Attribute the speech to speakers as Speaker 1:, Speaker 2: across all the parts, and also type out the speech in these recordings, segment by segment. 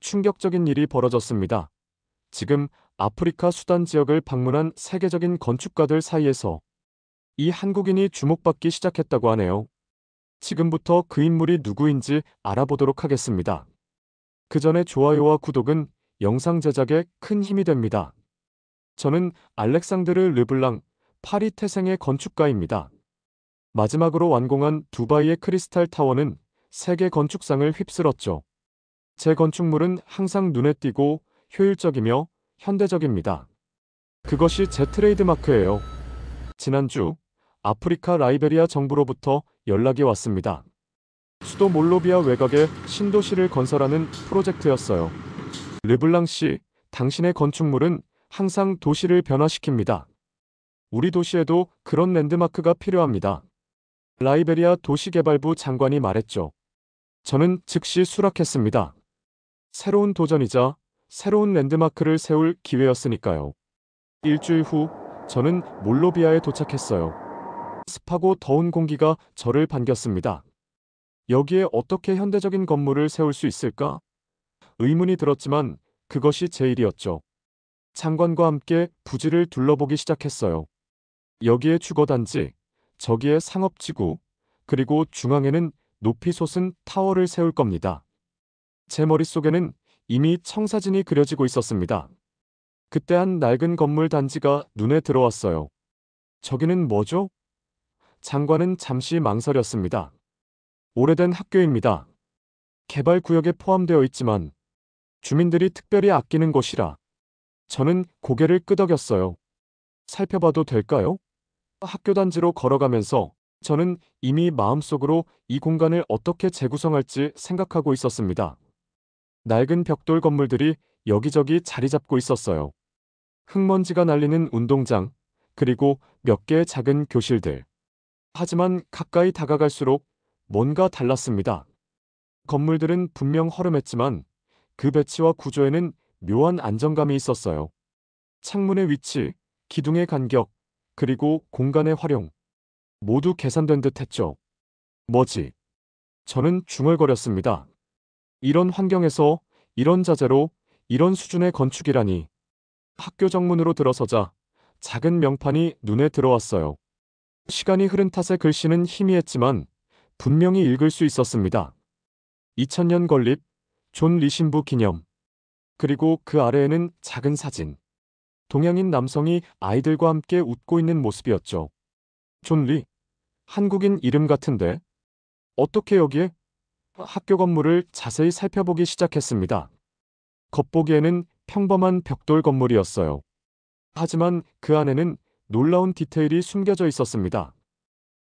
Speaker 1: 충격적인 일이 벌어졌습니다. 지금 아프리카 수단 지역을 방문한 세계적인 건축가들 사이에서 이 한국인이 주목받기 시작했다고 하네요. 지금부터 그 인물이 누구인지 알아보도록 하겠습니다. 그 전에 좋아요와 구독은 영상 제작에 큰 힘이 됩니다. 저는 알렉상드르 르블랑, 파리 태생의 건축가입니다. 마지막으로 완공한 두바이의 크리스탈 타워는 세계 건축상을 휩쓸었죠. 제 건축물은 항상 눈에 띄고 효율적이며 현대적입니다. 그것이 제 트레이드마크예요. 지난주 아프리카 라이베리아 정부로부터 연락이 왔습니다. 수도 몰로비아 외곽에 신도시를 건설하는 프로젝트였어요. 르블랑 씨, 당신의 건축물은 항상 도시를 변화시킵니다. 우리 도시에도 그런 랜드마크가 필요합니다. 라이베리아 도시개발부 장관이 말했죠. 저는 즉시 수락했습니다. 새로운 도전이자 새로운 랜드마크를 세울 기회였으니까요. 일주일 후 저는 몰로비아에 도착했어요. 습하고 더운 공기가 저를 반겼습니다. 여기에 어떻게 현대적인 건물을 세울 수 있을까? 의문이 들었지만 그것이 제 일이었죠. 장관과 함께 부지를 둘러보기 시작했어요. 여기에 주거단지, 저기에 상업지구, 그리고 중앙에는 높이 솟은 타워를 세울 겁니다. 제 머릿속에는 이미 청사진이 그려지고 있었습니다. 그때 한 낡은 건물 단지가 눈에 들어왔어요. 저기는 뭐죠? 장관은 잠시 망설였습니다. 오래된 학교입니다. 개발 구역에 포함되어 있지만 주민들이 특별히 아끼는 곳이라. 저는 고개를 끄덕였어요. 살펴봐도 될까요? 학교 단지로 걸어가면서 저는 이미 마음속으로 이 공간을 어떻게 재구성할지 생각하고 있었습니다. 낡은 벽돌 건물들이 여기저기 자리 잡고 있었어요. 흙먼지가 날리는 운동장, 그리고 몇 개의 작은 교실들. 하지만 가까이 다가갈수록 뭔가 달랐습니다. 건물들은 분명 허름했지만 그 배치와 구조에는 묘한 안정감이 있었어요. 창문의 위치, 기둥의 간격, 그리고 공간의 활용. 모두 계산된 듯 했죠. 뭐지? 저는 중얼거렸습니다. 이런 환경에서, 이런 자재로, 이런 수준의 건축이라니. 학교 정문으로 들어서자 작은 명판이 눈에 들어왔어요. 시간이 흐른 탓에 글씨는 희미했지만 분명히 읽을 수 있었습니다. 2000년 건립, 존 리 신부 기념. 그리고 그 아래에는 작은 사진. 동양인 남성이 아이들과 함께 웃고 있는 모습이었죠. 존 리? 한국인 이름 같은데? 어떻게 여기에? 학교 건물을 자세히 살펴보기 시작했습니다. 겉보기에는 평범한 벽돌 건물이었어요. 하지만 그 안에는 놀라운 디테일이 숨겨져 있었습니다.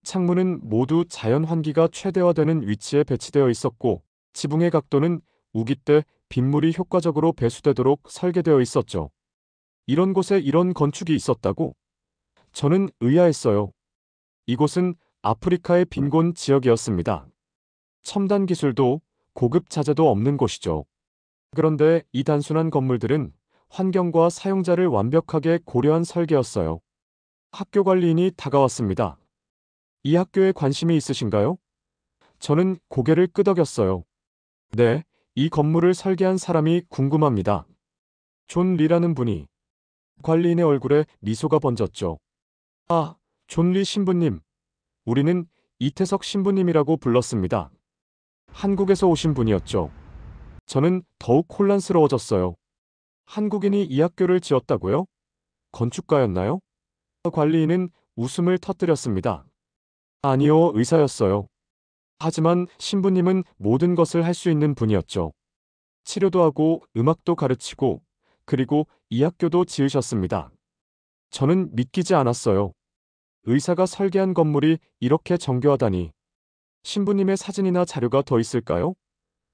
Speaker 1: 창문은 모두 자연 환기가 최대화되는 위치에 배치되어 있었고, 지붕의 각도는 우기 때 빗물이 효과적으로 배수되도록 설계되어 있었죠. 이런 곳에 이런 건축이 있었다고? 저는 의아했어요. 이곳은 아프리카의 빈곤 지역이었습니다. 첨단 기술도 고급 자재도 없는 곳이죠. 그런데 이 단순한 건물들은 환경과 사용자를 완벽하게 고려한 설계였어요. 학교 관리인이 다가왔습니다. 이 학교에 관심이 있으신가요? 저는 고개를 끄덕였어요. 네, 이 건물을 설계한 사람이 궁금합니다. 존 리라는 분이. 관리인의 얼굴에 미소가 번졌죠. 아, 존 리 신부님. 우리는 이태석 신부님이라고 불렀습니다. 한국에서 오신 분이었죠. 저는 더욱 혼란스러워졌어요. 한국인이 이 학교를 지었다고요? 건축가였나요? 관리인은 웃음을 터뜨렸습니다. 아니요, 의사였어요. 하지만 신부님은 모든 것을 할 수 있는 분이었죠. 치료도 하고 음악도 가르치고 그리고 이 학교도 지으셨습니다. 저는 믿기지 않았어요. 의사가 설계한 건물이 이렇게 정교하다니. 신부님의 사진이나 자료가 더 있을까요?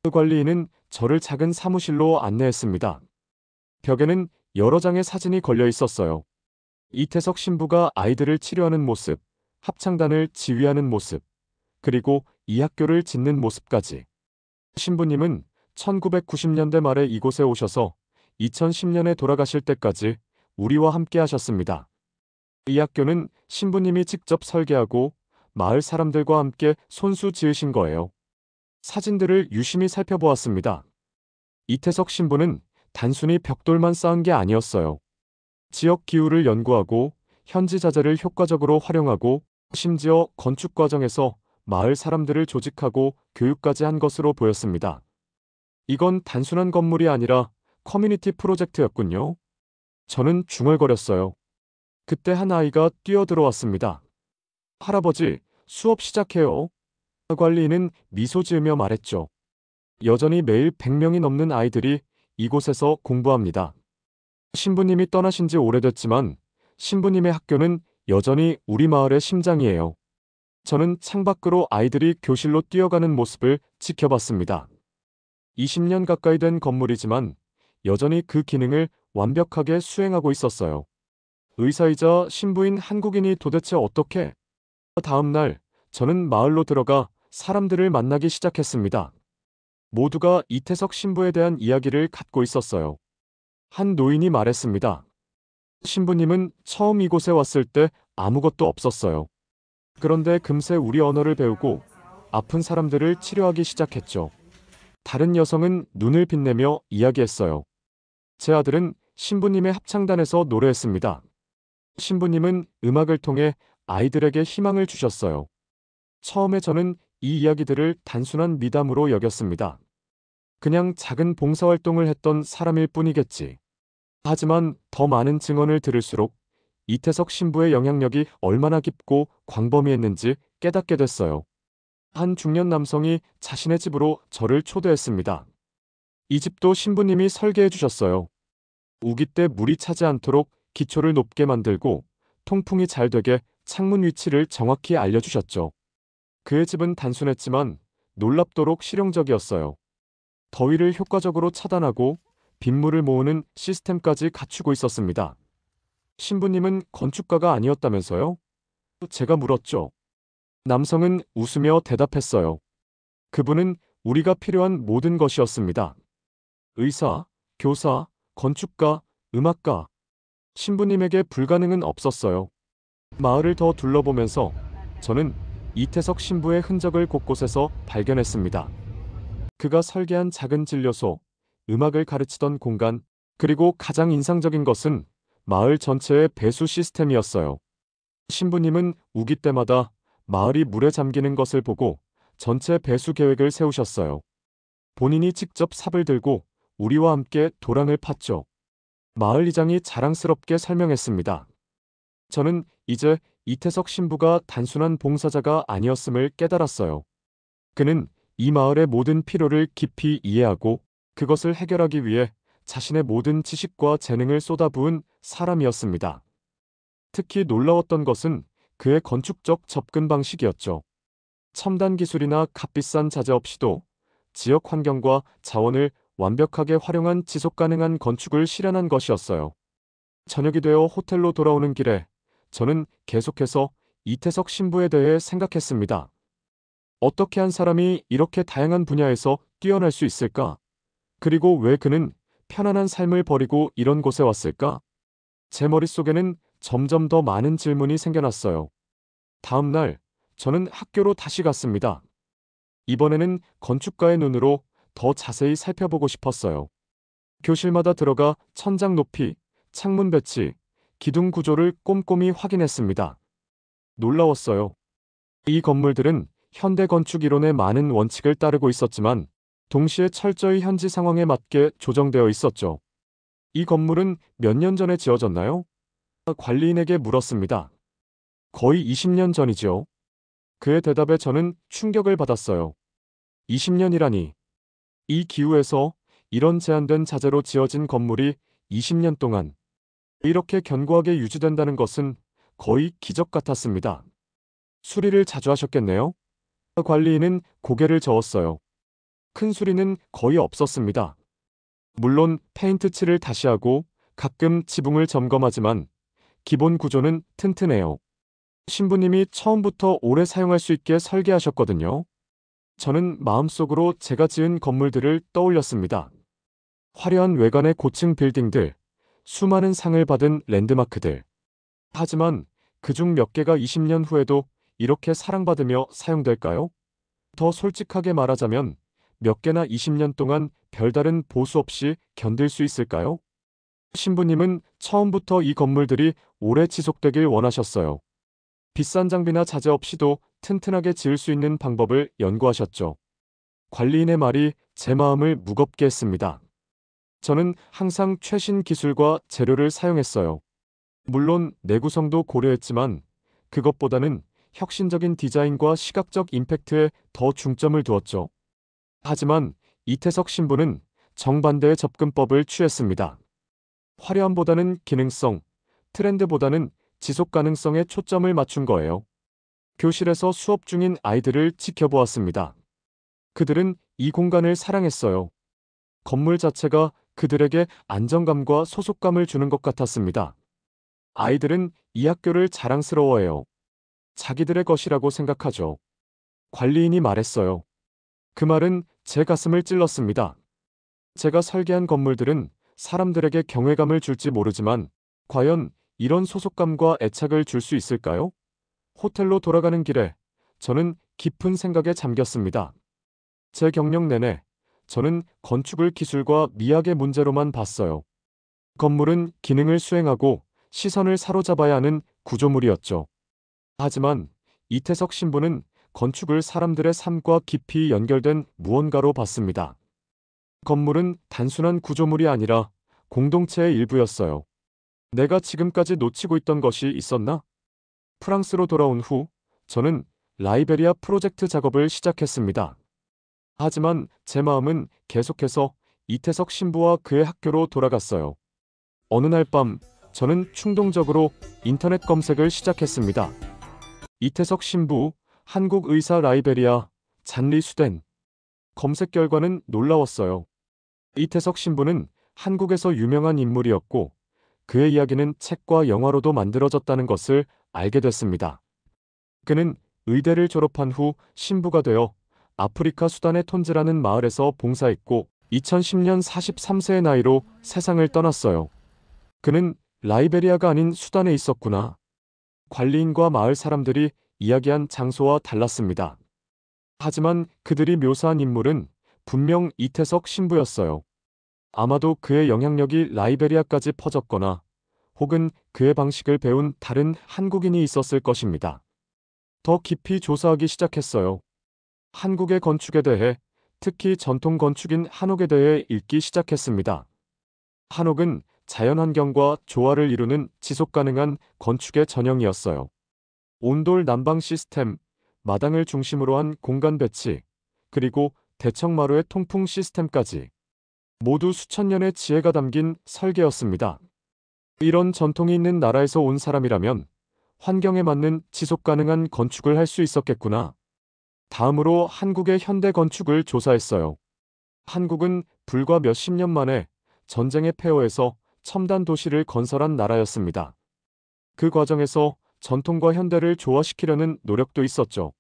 Speaker 1: 그 관리인은 저를 작은 사무실로 안내했습니다. 벽에는 여러 장의 사진이 걸려 있었어요. 이태석 신부가 아이들을 치료하는 모습, 합창단을 지휘하는 모습, 그리고 이 학교를 짓는 모습까지. 신부님은 1990년대 말에 이곳에 오셔서 2010년에 돌아가실 때까지 우리와 함께 하셨습니다. 이 학교는 신부님이 직접 설계하고 마을 사람들과 함께 손수 지으신 거예요. 사진들을 유심히 살펴보았습니다. 이태석 신부는 단순히 벽돌만 쌓은 게 아니었어요. 지역 기후를 연구하고 현지 자재를 효과적으로 활용하고 심지어 건축 과정에서 마을 사람들을 조직하고 교육까지 한 것으로 보였습니다. 이건 단순한 건물이 아니라 커뮤니티 프로젝트였군요. 저는 중얼거렸어요. 그때 한 아이가 뛰어들어왔습니다. 할아버지, 수업 시작해요. 관리인은 미소 지으며 말했죠. 여전히 매일 100명이 넘는 아이들이 이곳에서 공부합니다. 신부님이 떠나신 지 오래됐지만 신부님의 학교는 여전히 우리 마을의 심장이에요. 저는 창밖으로 아이들이 교실로 뛰어가는 모습을 지켜봤습니다. 20년 가까이 된 건물이지만 여전히 그 기능을 완벽하게 수행하고 있었어요. 의사이자 신부인 한국인이 도대체 어떻게? 다음 날 저는 마을로 들어가 사람들을 만나기 시작했습니다. 모두가 이태석 신부에 대한 이야기를 갖고 있었어요. 한 노인이 말했습니다. 신부님은 처음 이곳에 왔을 때 아무것도 없었어요. 그런데 금세 우리 언어를 배우고 아픈 사람들을 치료하기 시작했죠. 다른 여성은 눈을 빛내며 이야기했어요. 제 아들은 신부님의 합창단에서 노래했습니다. 신부님은 음악을 통해 아이들에게 희망을 주셨어요. 처음에 저는 이 이야기들을 단순한 미담으로 여겼습니다. 그냥 작은 봉사활동을 했던 사람일 뿐이겠지. 하지만 더 많은 증언을 들을수록 이태석 신부의 영향력이 얼마나 깊고 광범위했는지 깨닫게 됐어요. 한 중년 남성이 자신의 집으로 저를 초대했습니다. 이 집도 신부님이 설계해 주셨어요. 우기 때 물이 차지 않도록 기초를 높게 만들고 통풍이 잘 되게 창문 위치를 정확히 알려주셨죠. 그의 집은 단순했지만 놀랍도록 실용적이었어요. 더위를 효과적으로 차단하고 빗물을 모으는 시스템까지 갖추고 있었습니다. 신부님은 건축가가 아니었다면서요? 제가 물었죠. 남성은 웃으며 대답했어요. 그분은 우리가 필요한 모든 것이었습니다. 의사, 교사, 건축가, 음악가. 신부님에게 불가능은 없었어요. 마을을 더 둘러보면서 저는 이태석 신부의 흔적을 곳곳에서 발견했습니다. 그가 설계한 작은 진료소, 음악을 가르치던 공간, 그리고 가장 인상적인 것은 마을 전체의 배수 시스템이었어요. 신부님은 우기 때마다 마을이 물에 잠기는 것을 보고 전체 배수 계획을 세우셨어요. 본인이 직접 삽을 들고 우리와 함께 도랑을 팠죠. 마을 이장이 자랑스럽게 설명했습니다. 저는 이제 이태석 신부가 단순한 봉사자가 아니었음을 깨달았어요. 그는 이 마을의 모든 필요를 깊이 이해하고 그것을 해결하기 위해 자신의 모든 지식과 재능을 쏟아부은 사람이었습니다. 특히 놀라웠던 것은 그의 건축적 접근 방식이었죠. 첨단 기술이나 값비싼 자재 없이도 지역 환경과 자원을 완벽하게 활용한 지속 가능한 건축을 실현한 것이었어요. 저녁이 되어 호텔로 돌아오는 길에 저는 계속해서 이태석 신부에 대해 생각했습니다. 어떻게 한 사람이 이렇게 다양한 분야에서 뛰어날 수 있을까? 그리고 왜 그는 편안한 삶을 버리고 이런 곳에 왔을까? 제 머릿속에는 점점 더 많은 질문이 생겨났어요. 다음 날, 저는 학교로 다시 갔습니다. 이번에는 건축가의 눈으로 더 자세히 살펴보고 싶었어요. 교실마다 들어가 천장 높이, 창문 배치, 기둥 구조를 꼼꼼히 확인했습니다. 놀라웠어요. 이 건물들은 현대 건축 이론의 많은 원칙을 따르고 있었지만 동시에 철저히 현지 상황에 맞게 조정되어 있었죠. 이 건물은 몇 년 전에 지어졌나요? 관리인에게 물었습니다. 거의 20년 전이죠. 그의 대답에 저는 충격을 받았어요. 20년이라니. 이 기후에서 이런 제한된 자재로 지어진 건물이 20년 동안 이렇게 견고하게 유지된다는 것은 거의 기적 같았습니다. 수리를 자주 하셨겠네요? 관리인은 고개를 저었어요. 큰 수리는 거의 없었습니다. 물론 페인트 칠을 다시 하고 가끔 지붕을 점검하지만 기본 구조는 튼튼해요. 신부님이 처음부터 오래 사용할 수 있게 설계하셨거든요. 저는 마음속으로 제가 지은 건물들을 떠올렸습니다. 화려한 외관의 고층 빌딩들, 수많은 상을 받은 랜드마크들. 하지만 그중 몇 개가 20년 후에도 이렇게 사랑받으며 사용될까요? 더 솔직하게 말하자면 몇 개나 20년 동안 별다른 보수 없이 견딜 수 있을까요? 신부님은 처음부터 이 건물들이 오래 지속되길 원하셨어요. 비싼 장비나 자재 없이도 튼튼하게 지을 수 있는 방법을 연구하셨죠. 관리인의 말이 제 마음을 무겁게 했습니다. 저는 항상 최신 기술과 재료를 사용했어요. 물론 내구성도 고려했지만 그것보다는 혁신적인 디자인과 시각적 임팩트에 더 중점을 두었죠. 하지만 이태석 신부는 정반대의 접근법을 취했습니다. 화려함보다는 기능성, 트렌드보다는 지속 가능성에 초점을 맞춘 거예요. 교실에서 수업 중인 아이들을 지켜보았습니다. 그들은 이 공간을 사랑했어요. 건물 자체가 그들에게 안정감과 소속감을 주는 것 같았습니다. 아이들은 이 학교를 자랑스러워해요. 자기들의 것이라고 생각하죠. 관리인이 말했어요. 그 말은 제 가슴을 찔렀습니다. 제가 설계한 건물들은 사람들에게 경외감을 줄지 모르지만 과연 이런 소속감과 애착을 줄 수 있을까요? 호텔로 돌아가는 길에 저는 깊은 생각에 잠겼습니다. 제 경력 내내 저는 건축을 기술과 미학의 문제로만 봤어요. 건물은 기능을 수행하고 시선을 사로잡아야 하는 구조물이었죠. 하지만 이태석 신부는 건축을 사람들의 삶과 깊이 연결된 무언가로 봤습니다. 건물은 단순한 구조물이 아니라 공동체의 일부였어요. 내가 지금까지 놓치고 있던 것이 있었나? 프랑스로 돌아온 후 저는 라이베리아 프로젝트 작업을 시작했습니다. 하지만 제 마음은 계속해서 이태석 신부와 그의 학교로 돌아갔어요. 어느 날 밤 저는 충동적으로 인터넷 검색을 시작했습니다. 이태석 신부, 한국 의사 라이베리아, 잔리 수덴. 검색 결과는 놀라웠어요. 이태석 신부는 한국에서 유명한 인물이었고 그의 이야기는 책과 영화로도 만들어졌다는 것을 알게 됐습니다. 그는 의대를 졸업한 후 신부가 되어 아프리카 수단의 톤즈라는 마을에서 봉사했고 2010년 43세의 나이로 세상을 떠났어요. 그는 라이베리아가 아닌 수단에 있었구나. 관리인과 마을 사람들이 이야기한 장소와 달랐습니다. 하지만 그들이 묘사한 인물은 분명 이태석 신부였어요. 아마도 그의 영향력이 라이베리아까지 퍼졌거나 혹은 그의 방식을 배운 다른 한국인이 있었을 것입니다. 더 깊이 조사하기 시작했어요. 한국의 건축에 대해, 특히 전통 건축인 한옥에 대해 읽기 시작했습니다. 한옥은 자연환경과 조화를 이루는 지속가능한 건축의 전형이었어요. 온돌 난방 시스템, 마당을 중심으로 한 공간 배치, 그리고 대청마루의 통풍 시스템까지 모두 수천 년의 지혜가 담긴 설계였습니다. 이런 전통이 있는 나라에서 온 사람이라면 환경에 맞는 지속가능한 건축을 할 수 있었겠구나. 다음으로 한국의 현대 건축을 조사했어요. 한국은 불과 몇십 년 만에 전쟁의 폐허에서 첨단 도시를 건설한 나라였습니다. 그 과정에서 전통과 현대를 조화시키려는 노력도 있었죠.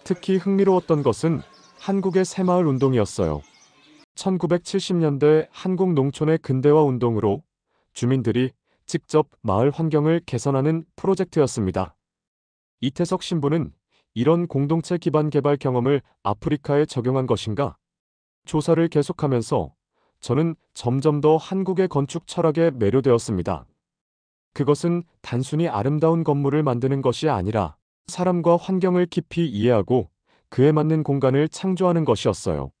Speaker 1: 특히 흥미로웠던 것은 한국의 새마을 운동이었어요. 1970년대 한국 농촌의 근대화 운동으로 주민들이 직접 마을 환경을 개선하는 프로젝트였습니다. 이태석 신부는 이런 공동체 기반 개발 경험을 아프리카에 적용한 것인가? 조사를 계속하면서 저는 점점 더 한국의 건축 철학에 매료되었습니다. 그것은 단순히 아름다운 건물을 만드는 것이 아니라 사람과 환경을 깊이 이해하고 그에 맞는 공간을 창조하는 것이었어요.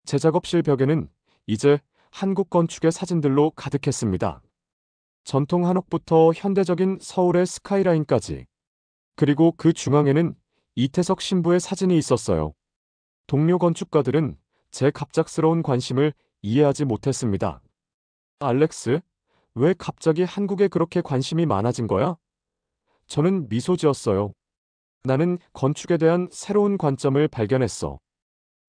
Speaker 1: 제 작업실 벽에는 이제 한국 건축의 사진들로 가득했습니다. 전통 한옥부터 현대적인 서울의 스카이라인까지. 그리고 그 중앙에는 이태석 신부의 사진이 있었어요. 동료 건축가들은 제 갑작스러운 관심을 이해하지 못했습니다. 알렉스, 왜 갑자기 한국에 그렇게 관심이 많아진 거야? 저는 미소 지었어요. 나는 건축에 대한 새로운 관점을 발견했어.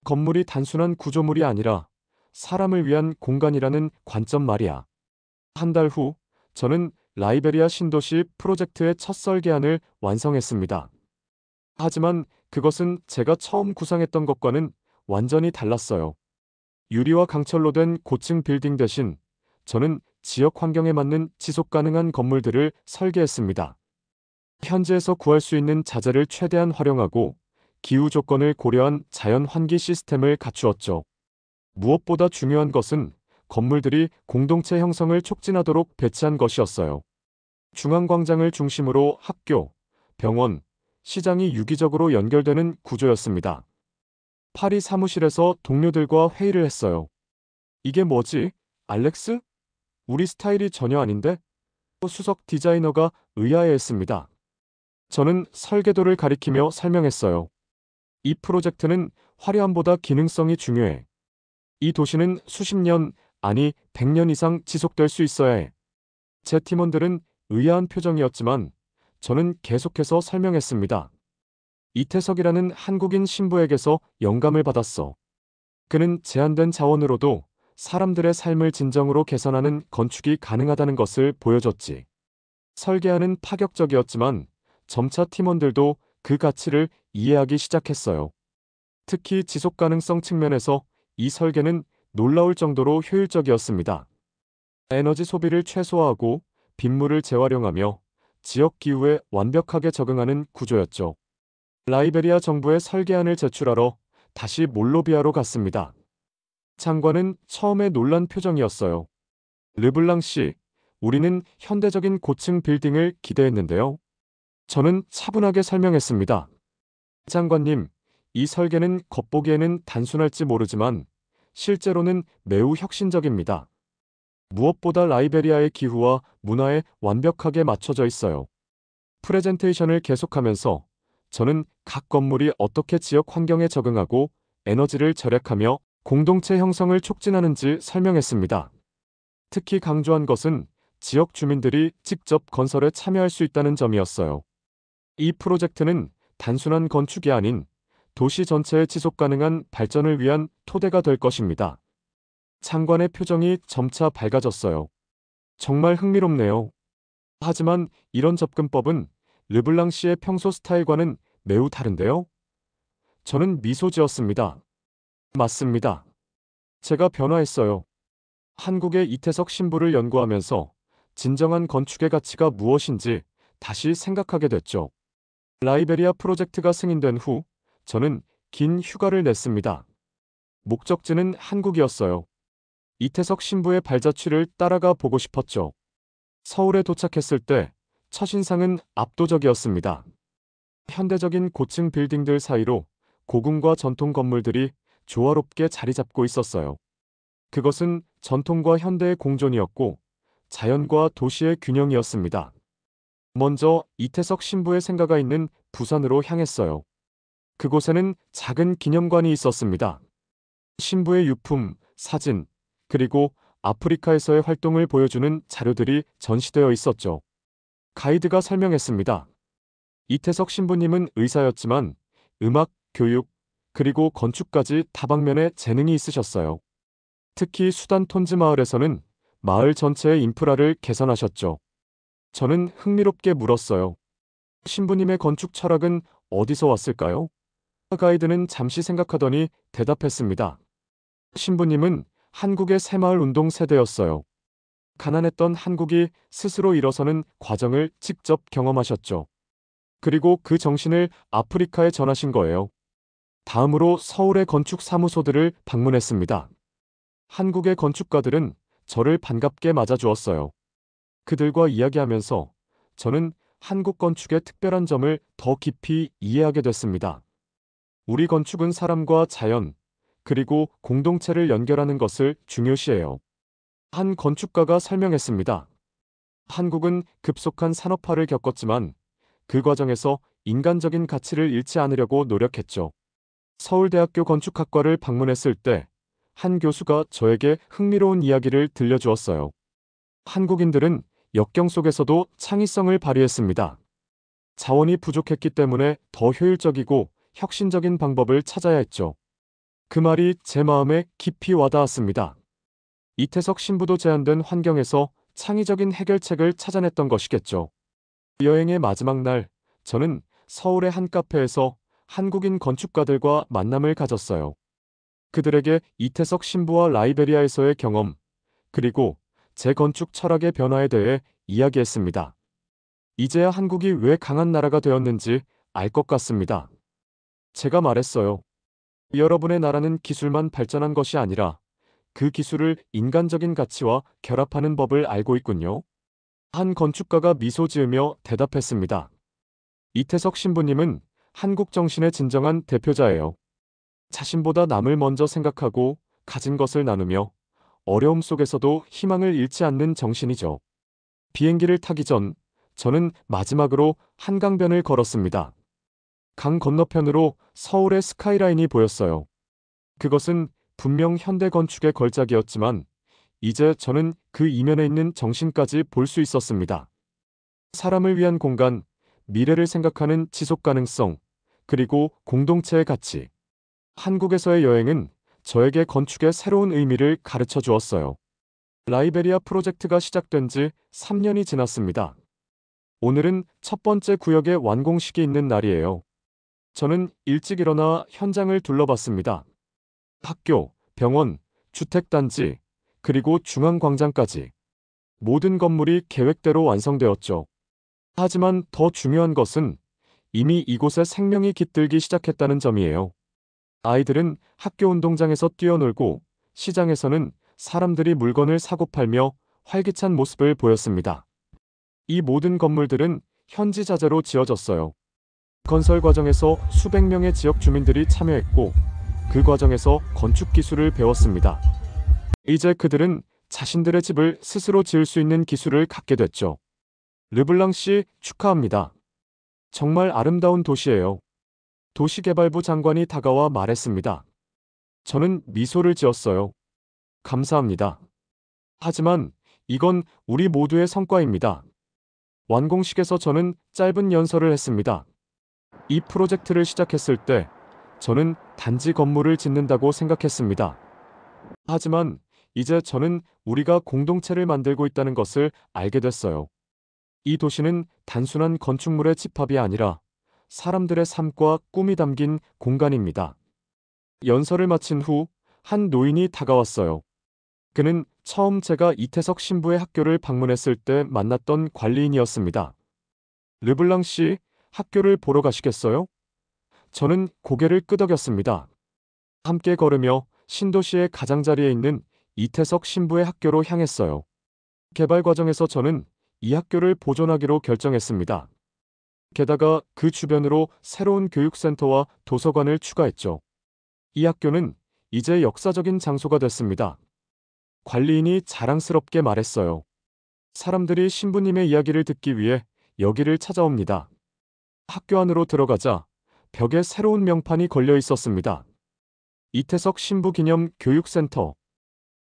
Speaker 1: 건물이 단순한 구조물이 아니라 사람을 위한 공간이라는 관점 말이야. 한 달 후, 저는 라이베리아 신도시 프로젝트의 첫 설계안을 완성했습니다. 하지만 그것은 제가 처음 구상했던 것과는 완전히 달랐어요. 유리와 강철로 된 고층 빌딩 대신 저는 지역 환경에 맞는 지속 가능한 건물들을 설계했습니다. 현지에서 구할 수 있는 자재를 최대한 활용하고 기후 조건을 고려한 자연 환기 시스템을 갖추었죠. 무엇보다 중요한 것은 건물들이 공동체 형성을 촉진하도록 배치한 것이었어요. 중앙광장을 중심으로 학교, 병원, 시장이 유기적으로 연결되는 구조였습니다. 파리 사무실에서 동료들과 회의를 했어요. 이게 뭐지, 알렉스? 우리 스타일이 전혀 아닌데? 수석 디자이너가 의아해했습니다. 저는 설계도를 가리키며 설명했어요. 이 프로젝트는 화려함보다 기능성이 중요해. 이 도시는 수십 년, 아니 100년 이상 지속될 수 있어야 해. 제 팀원들은 의아한 표정이었지만 저는 계속해서 설명했습니다. 이태석이라는 한국인 신부에게서 영감을 받았어. 그는 제한된 자원으로도 사람들의 삶을 진정으로 개선하는 건축이 가능하다는 것을 보여줬지. 설계안은 파격적이었지만 점차 팀원들도 그 가치를 이해하기 시작했어요. 특히 지속 가능성 측면에서 이 설계는 놀라울 정도로 효율적이었습니다. 에너지 소비를 최소화하고 빗물을 재활용하며 지역 기후에 완벽하게 적응하는 구조였죠. 라이베리아 정부의 설계안을 제출하러 다시 몰로비아로 갔습니다. 장관은 처음에 놀란 표정이었어요. 르블랑 씨, 우리는 현대적인 고층 빌딩을 기대했는데요. 저는 차분하게 설명했습니다. 장관님, 이 설계는 겉보기에는 단순할지 모르지만 실제로는 매우 혁신적입니다. 무엇보다 라이베리아의 기후와 문화에 완벽하게 맞춰져 있어요. 프레젠테이션을 계속하면서 저는 각 건물이 어떻게 지역 환경에 적응하고 에너지를 절약하며 공동체 형성을 촉진하는지 설명했습니다. 특히 강조한 것은 지역 주민들이 직접 건설에 참여할 수 있다는 점이었어요. 이 프로젝트는 단순한 건축이 아닌 도시 전체의 지속 가능한 발전을 위한 토대가 될 것입니다. 장관의 표정이 점차 밝아졌어요. 정말 흥미롭네요. 하지만 이런 접근법은 르블랑 씨의 평소 스타일과는 매우 다른데요? 저는 미소 지었습니다. 맞습니다. 제가 변화했어요. 한국의 이태석 신부를 연구하면서 진정한 건축의 가치가 무엇인지 다시 생각하게 됐죠. 라이베리아 프로젝트가 승인된 후 저는 긴 휴가를 냈습니다. 목적지는 한국이었어요. 이태석 신부의 발자취를 따라가 보고 싶었죠. 서울에 도착했을 때 첫인상은 압도적이었습니다. 현대적인 고층 빌딩들 사이로 고궁과 전통 건물들이 조화롭게 자리 잡고 있었어요. 그것은 전통과 현대의 공존이었고 자연과 도시의 균형이었습니다. 먼저 이태석 신부의 생가가 있는 부산으로 향했어요. 그곳에는 작은 기념관이 있었습니다. 신부의 유품, 사진, 그리고 아프리카에서의 활동을 보여주는 자료들이 전시되어 있었죠. 가이드가 설명했습니다. 이태석 신부님은 의사였지만 음악, 교육, 그리고 건축까지 다방면에 재능이 있으셨어요. 특히 수단 톤즈 마을에서는 마을 전체의 인프라를 개선하셨죠. 저는 흥미롭게 물었어요. 신부님의 건축 철학은 어디서 왔을까요? 가이드는 잠시 생각하더니 대답했습니다. 신부님은 한국의 새마을 운동 세대였어요. 가난했던 한국이 스스로 일어서는 과정을 직접 경험하셨죠. 그리고 그 정신을 아프리카에 전하신 거예요. 다음으로 서울의 건축 사무소들을 방문했습니다. 한국의 건축가들은 저를 반갑게 맞아주었어요. 그들과 이야기하면서 저는 한국 건축의 특별한 점을 더 깊이 이해하게 됐습니다. 우리 건축은 사람과 자연, 그리고 공동체를 연결하는 것을 중요시해요. 한 건축가가 설명했습니다. 한국은 급속한 산업화를 겪었지만 그 과정에서 인간적인 가치를 잃지 않으려고 노력했죠. 서울대학교 건축학과를 방문했을 때 한 교수가 저에게 흥미로운 이야기를 들려주었어요. 한국인들은 역경 속에서도 창의성을 발휘했습니다. 자원이 부족했기 때문에 더 효율적이고 혁신적인 방법을 찾아야 했죠. 그 말이 제 마음에 깊이 와닿았습니다. 이태석 신부도 제한된 환경에서 창의적인 해결책을 찾아냈던 것이겠죠. 여행의 마지막 날, 저는 서울의 한 카페에서 한국인 건축가들과 만남을 가졌어요. 그들에게 이태석 신부와 라이베리아에서의 경험, 그리고 제 건축 철학의 변화에 대해 이야기했습니다. 이제야 한국이 왜 강한 나라가 되었는지 알 것 같습니다. 제가 말했어요. 여러분의 나라는 기술만 발전한 것이 아니라 그 기술을 인간적인 가치와 결합하는 법을 알고 있군요. 한 건축가가 미소 지으며 대답했습니다. 이태석 신부님은 한국 정신의 진정한 대표자예요. 자신보다 남을 먼저 생각하고 가진 것을 나누며 어려움 속에서도 희망을 잃지 않는 정신이죠. 비행기를 타기 전 저는 마지막으로 한강변을 걸었습니다. 강 건너편으로 서울의 스카이라인이 보였어요. 그것은 분명 현대 건축의 걸작이었지만 이제 저는 그 이면에 있는 정신까지 볼 수 있었습니다. 사람을 위한 공간, 미래를 생각하는 지속 가능성, 그리고 공동체의 가치. 한국에서의 여행은 저에게 건축의 새로운 의미를 가르쳐 주었어요. 라이베리아 프로젝트가 시작된 지 3년이 지났습니다. 오늘은 첫 번째 구역의 완공식이 있는 날이에요. 저는 일찍 일어나 현장을 둘러봤습니다. 학교, 병원, 주택단지, 그리고 중앙광장까지 모든 건물이 계획대로 완성되었죠. 하지만 더 중요한 것은 이미 이곳에 생명이 깃들기 시작했다는 점이에요. 아이들은 학교 운동장에서 뛰어놀고 시장에서는 사람들이 물건을 사고 팔며 활기찬 모습을 보였습니다. 이 모든 건물들은 현지 자재로 지어졌어요. 건설 과정에서 수백 명의 지역 주민들이 참여했고 그 과정에서 건축 기술을 배웠습니다. 이제 그들은 자신들의 집을 스스로 지을 수 있는 기술을 갖게 됐죠. 르블랑 씨 축하합니다. 정말 아름다운 도시예요. 도시개발부 장관이 다가와 말했습니다. 저는 미소를 지었어요. 감사합니다. 하지만 이건 우리 모두의 성과입니다. 완공식에서 저는 짧은 연설을 했습니다. 이 프로젝트를 시작했을 때 저는 단지 건물을 짓는다고 생각했습니다. 하지만 이제 저는 우리가 공동체를 만들고 있다는 것을 알게 됐어요. 이 도시는 단순한 건축물의 집합이 아니라 사람들의 삶과 꿈이 담긴 공간입니다. 연설을 마친 후 한 노인이 다가왔어요. 그는 처음 제가 이태석 신부의 학교를 방문했을 때 만났던 관리인이었습니다. 르블랑 씨, 학교를 보러 가시겠어요? 저는 고개를 끄덕였습니다. 함께 걸으며 신도시의 가장자리에 있는 이태석 신부의 학교로 향했어요. 개발 과정에서 저는 이 학교를 보존하기로 결정했습니다. 게다가 그 주변으로 새로운 교육센터와 도서관을 추가했죠. 이 학교는 이제 역사적인 장소가 됐습니다. 관리인이 자랑스럽게 말했어요. 사람들이 신부님의 이야기를 듣기 위해 여기를 찾아옵니다. 학교 안으로 들어가자 벽에 새로운 명판이 걸려 있었습니다. 이태석 신부 기념 교육센터.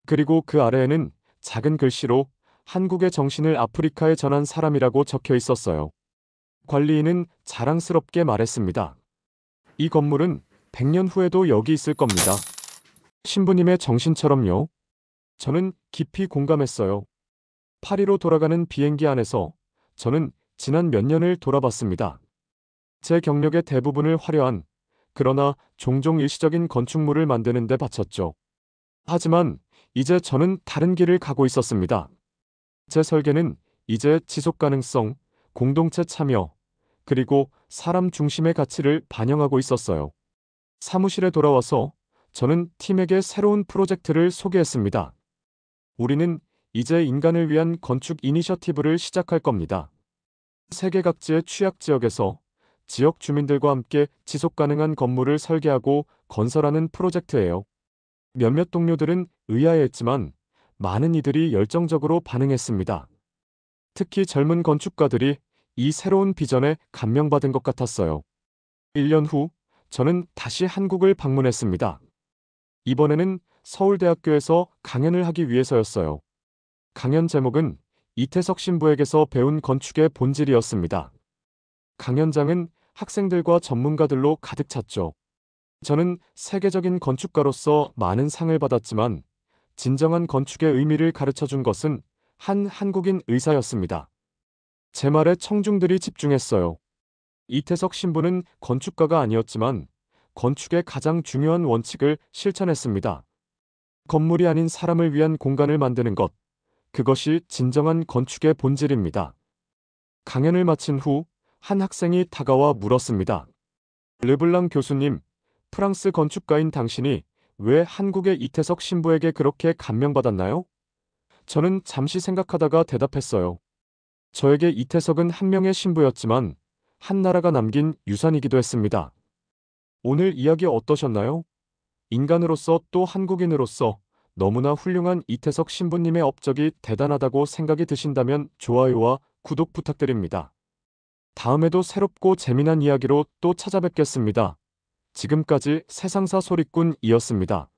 Speaker 1: 그리고 그 아래에는 작은 글씨로 한국의 정신을 아프리카에 전한 사람이라고 적혀 있었어요. 관리인은 자랑스럽게 말했습니다. 이 건물은 100년 후에도 여기 있을 겁니다. 신부님의 정신처럼요. 저는 깊이 공감했어요. 파리로 돌아가는 비행기 안에서 저는 지난 몇 년을 돌아봤습니다. 제 경력의 대부분을 화려한, 그러나 종종 일시적인 건축물을 만드는 데 바쳤죠. 하지만 이제 저는 다른 길을 가고 있었습니다. 제 설계는 이제 지속 가능성, 공동체 참여, 그리고 사람 중심의 가치를 반영하고 있었어요. 사무실에 돌아와서 저는 팀에게 새로운 프로젝트를 소개했습니다. 우리는 이제 인간을 위한 건축 이니셔티브를 시작할 겁니다. 세계 각지의 취약 지역에서 지역 주민들과 함께 지속 가능한 건물을 설계하고 건설하는 프로젝트예요. 몇몇 동료들은 의아해했지만 많은 이들이 열정적으로 반응했습니다. 특히 젊은 건축가들이 이 새로운 비전에 감명받은 것 같았어요. 1년 후 저는 다시 한국을 방문했습니다. 이번에는 서울대학교에서 강연을 하기 위해서였어요. 강연 제목은 이태석 신부에게서 배운 건축의 본질이었습니다. 강연장은 학생들과 전문가들로 가득 찼죠. 저는 세계적인 건축가로서 많은 상을 받았지만 진정한 건축의 의미를 가르쳐준 것은 한 한국인 의사였습니다. 제 말에 청중들이 집중했어요. 이태석 신부는 건축가가 아니었지만 건축의 가장 중요한 원칙을 실천했습니다. 건물이 아닌 사람을 위한 공간을 만드는 것, 그것이 진정한 건축의 본질입니다. 강연을 마친 후 한 학생이 다가와 물었습니다. 르블랑 교수님, 프랑스 건축가인 당신이 왜 한국의 이태석 신부에게 그렇게 감명받았나요? 저는 잠시 생각하다가 대답했어요. 저에게 이태석은 한 명의 신부였지만 한 나라가 남긴 유산이기도 했습니다. 오늘 이야기 어떠셨나요? 인간으로서 또 한국인으로서 너무나 훌륭한 이태석 신부님의 업적이 대단하다고 생각이 드신다면 좋아요와 구독 부탁드립니다. 다음에도 새롭고 재미난 이야기로 또 찾아뵙겠습니다. 지금까지 세상사 소리꾼이었습니다.